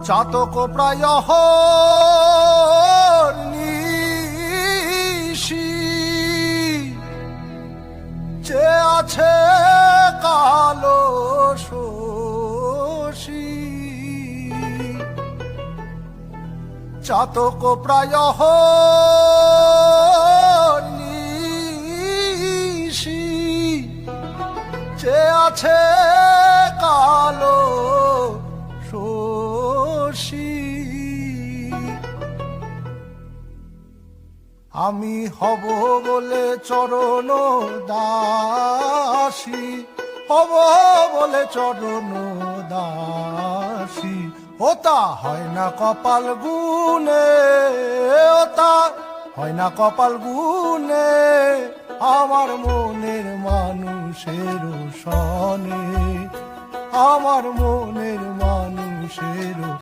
চাতক প্রায় নিশি যে আছে কালো শশী, চাতক প্রায় নিশি যে আছে কালো শশী। আমি হব বলে চরণ দাসী, হব বলে চরণ দাসী, ওতা হয় না কপাল গুনে, ওতা হয় না কপাল গুনে, আমার মনের মানুষের সনে, আমার মনের মানুষের